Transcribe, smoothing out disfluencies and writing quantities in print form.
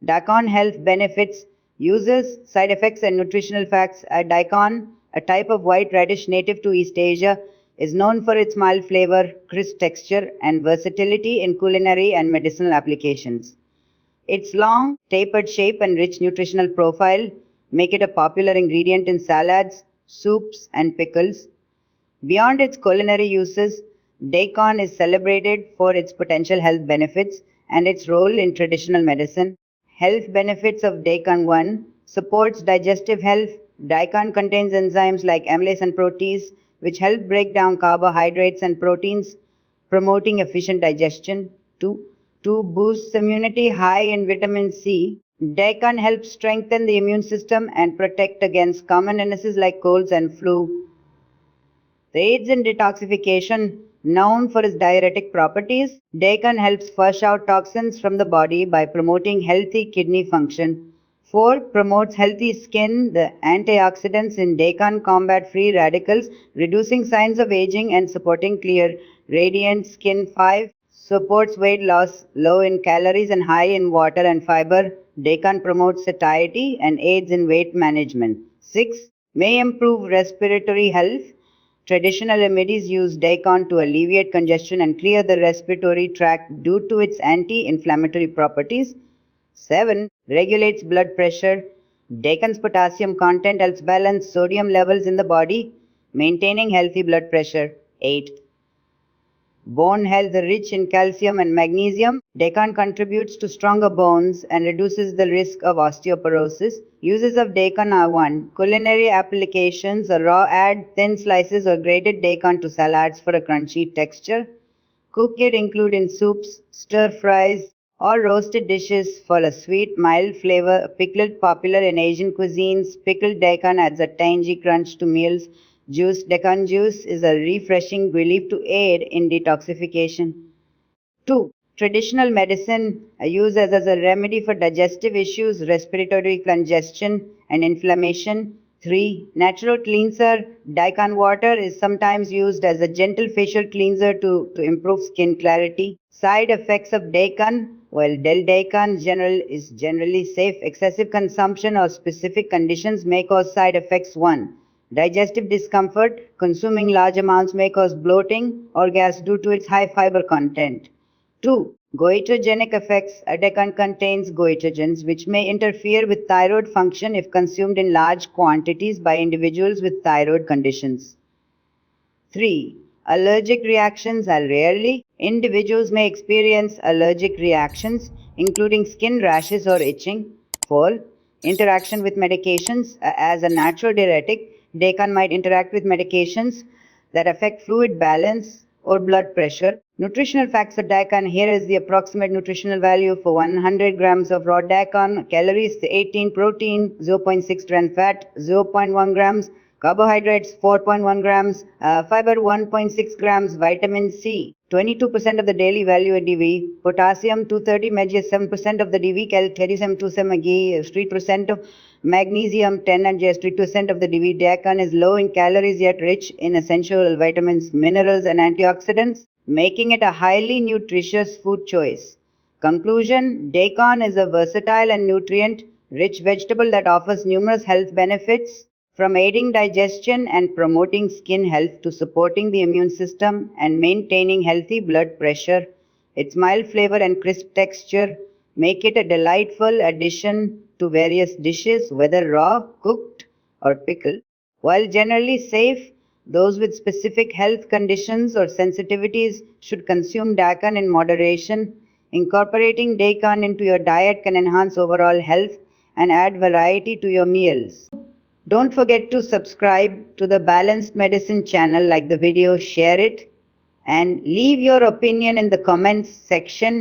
Daikon health benefits, uses, side effects, and nutritional facts. Daikon, a type of white radish native to East Asia, is known for its mild flavor, crisp texture, and versatility in culinary and medicinal applications. Its long, tapered shape and rich nutritional profile make it a popular ingredient in salads, soups, and pickles. Beyond its culinary uses, daikon is celebrated for its potential health benefits and its role in traditional medicine. Health benefits of daikon: 1. Supports digestive health. Daikon contains enzymes like amylase and protease, which help break down carbohydrates and proteins, promoting efficient digestion. 2. 2. Boosts immunity, high in vitamin C. Daikon helps strengthen the immune system and protect against common illnesses like colds and flu. It aids in detoxification. Known for its diuretic properties, daikon helps flush out toxins from the body by promoting healthy kidney function. 4. Promotes healthy skin. The antioxidants in daikon combat free radicals, reducing signs of aging and supporting clear, radiant skin. 5. Supports weight loss, low in calories and high in water and fiber. Daikon promotes satiety and aids in weight management. 6. May improve respiratory health. Traditional remedies use daikon to alleviate congestion and clear the respiratory tract due to its anti-inflammatory properties. 7. Regulates blood pressure. Daikon's potassium content helps balance sodium levels in the body, maintaining healthy blood pressure. 8. Bone health, rich in calcium and magnesium. Daikon contributes to stronger bones and reduces the risk of osteoporosis. Uses of daikon are: 1. Culinary applications. Raw, add thin slices or grated daikon to salads for a crunchy texture. Cook it, include in soups, stir fries, or roasted dishes for a sweet, mild flavor. Pickled, popular in Asian cuisines. Pickled daikon adds a tangy crunch to meals. Juice, daikon juice is a refreshing relief to aid in detoxification. 2. Traditional medicine used as a remedy for digestive issues, respiratory congestion, and inflammation. 3. Natural cleanser. Daikon water is sometimes used as a gentle facial cleanser to improve skin clarity. Side effects of daikon. While daikon is generally safe, excessive consumption or specific conditions may cause side effects. 1. Digestive discomfort. Consuming large amounts may cause bloating or gas due to its high fiber content. 2. Goitrogenic effects. Daikon contains goitrogens, which may interfere with thyroid function if consumed in large quantities by individuals with thyroid conditions. 3. Allergic reactions are rarely. Individuals may experience allergic reactions, including skin rashes or itching. 4. Interaction with medications. As a natural diuretic, daikon might interact with medications that affect fluid balance or blood pressure. Nutritional facts of daikon. Here is the approximate nutritional value for 100 grams of raw daikon. Calories 18, protein 0.6 trans fat 0.1 grams, carbohydrates 4.1 grams, fiber 1.6 grams, vitamin C 22% of the daily value at DV, potassium 230 mg 7% of the DV, calcium 27 mg 3% of magnesium 10 and 3% of the DV. Daikon is low in calories yet rich in essential vitamins, minerals, and antioxidants, making it a highly nutritious food choice. Conclusion: daikon is a versatile and nutrient-rich vegetable that offers numerous health benefits, from aiding digestion and promoting skin health to supporting the immune system and maintaining healthy blood pressure. Its mild flavor and crisp texture make it a delightful addition to various dishes, whether raw, cooked, or pickled. While generally safe, those with specific health conditions or sensitivities should consume daikon in moderation. Incorporating daikon into your diet can enhance overall health and add variety to your meals. Don't forget to subscribe to the Balanced Medicine channel, like the video, share it, and leave your opinion in the comments section.